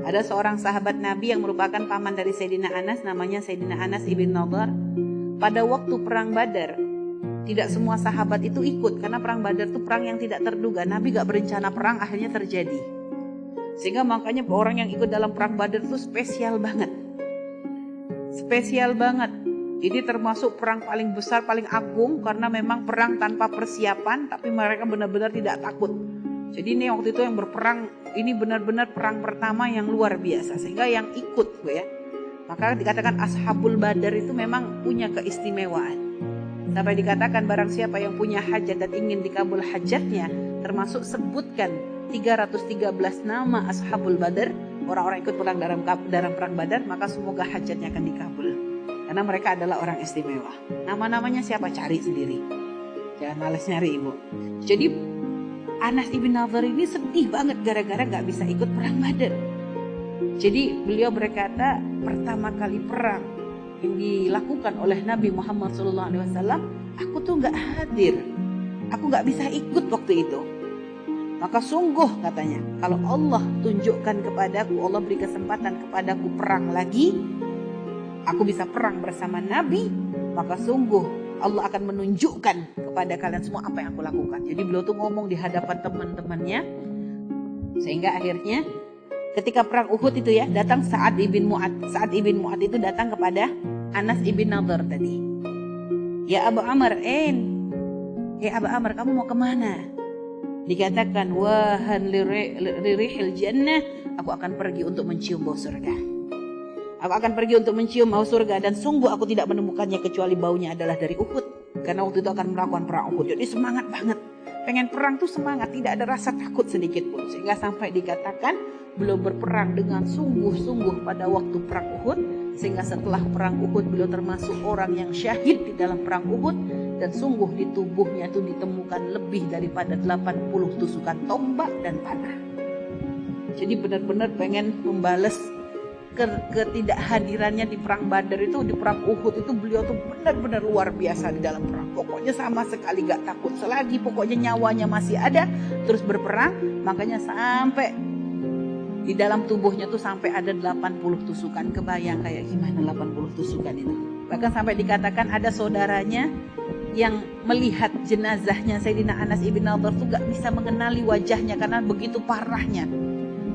Ada seorang sahabat Nabi yang merupakan paman dari Sayyidina Anas, namanya Sayyidina Anas ibn Nadhr. Pada waktu perang Badar, tidak semua sahabat itu ikut karena perang Badar itu perang yang tidak terduga. Nabi gak berencana perang, akhirnya terjadi. Sehingga makanya orang yang ikut dalam perang Badar itu spesial banget. Spesial banget. Ini termasuk perang paling besar, paling agung karena memang perang tanpa persiapan, tapi mereka benar-benar tidak takut. Jadi ini waktu itu yang berperang, ini benar-benar perang pertama yang luar biasa. Sehingga yang ikut ya. Maka dikatakan Ashabul Badar itu memang punya keistimewaan. Sampai dikatakan barang siapa yang punya hajat dan ingin dikabul hajatnya, termasuk sebutkan 313 nama Ashabul Badar, orang-orang ikut perang dalam perang Badar, maka semoga hajatnya akan dikabul. Karena mereka adalah orang istimewa. Nama-namanya siapa? Cari sendiri. Jangan males nyari ibu. Jadi Anas ibn Nadhr ini sedih banget gara-gara gak bisa ikut perang Badar. Jadi beliau berkata, pertama kali perang yang dilakukan oleh Nabi Muhammad SAW, aku tuh gak hadir. Aku gak bisa ikut waktu itu. Maka sungguh katanya, kalau Allah tunjukkan kepadaku, Allah beri kesempatan kepadaku perang lagi, aku bisa perang bersama Nabi, maka sungguh Allah akan menunjukkan kepada kalian semua apa yang aku lakukan. Jadi beliau tuh ngomong di hadapan teman-temannya, sehingga akhirnya ketika perang Uhud itu ya, datang Sa'ad ibn Mu'ad. Sa'ad ibn Mu'ad itu datang kepada Anas ibn Nadhr tadi. Ya Abu Amr, Abu Amr, kamu mau kemana? Dikatakan, wahan lirihil jannah, aku akan pergi untuk mencium bau surga. Aku akan pergi untuk mencium bau surga, dan sungguh aku tidak menemukannya kecuali baunya adalah dari Uhud. Karena waktu itu akan melakukan perang Uhud. Jadi semangat banget. Pengen perang tuh semangat, tidak ada rasa takut sedikit pun. Sehingga sampai dikatakan beliau berperang dengan sungguh-sungguh pada waktu perang Uhud. Sehingga setelah perang Uhud beliau termasuk orang yang syahid di dalam perang Uhud. Dan sungguh di tubuhnya itu ditemukan lebih daripada 80 tusukan tombak dan panah. Jadi benar-benar pengen membalas ketidakhadirannya di perang Badar itu. Di perang Uhud itu beliau tuh benar-benar luar biasa di dalam perang. Pokoknya sama sekali gak takut. Selagi pokoknya nyawanya masih ada, terus berperang. Makanya sampai di dalam tubuhnya tuh sampai ada 80 tusukan. Kebayang kayak gimana 80 tusukan itu. Bahkan sampai dikatakan ada saudaranya yang melihat jenazahnya Sayyidina Anas ibn Nadhr tuh gak bisa mengenali wajahnya karena begitu parahnya.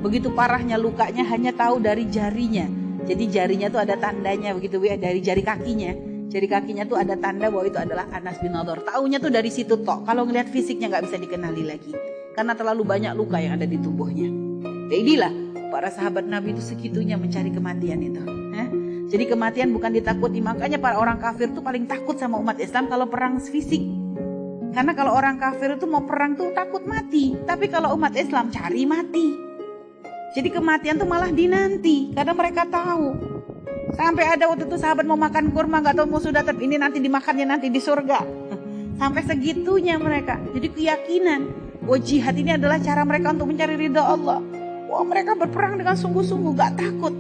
Begitu parahnya lukanya, hanya tahu dari jarinya. Jadi jarinya tuh ada tandanya begitu ya, dari jari kakinya. Jari kakinya tuh ada tanda bahwa itu adalah Anas bin Nadhr. Taunya tuh dari situ tok. Kalau ngelihat fisiknya nggak bisa dikenali lagi. Karena terlalu banyak luka yang ada di tubuhnya. Jadilah para sahabat Nabi itu segitunya mencari kematian itu. Jadi kematian bukan ditakuti. Makanya para orang kafir tuh paling takut sama umat Islam kalau perang fisik. Karena kalau orang kafir itu mau perang tuh takut mati. Tapi kalau umat Islam cari mati. Jadi kematian tuh malah dinanti karena mereka tahu. Sampai ada waktu itu sahabat mau makan kurma, nggak tahu mau sudah ini nanti dimakannya nanti di surga. Sampai segitunya mereka. Jadi keyakinan bahwa jihad ini adalah cara mereka untuk mencari ridha Allah. Wah, mereka berperang dengan sungguh-sungguh, gak takut.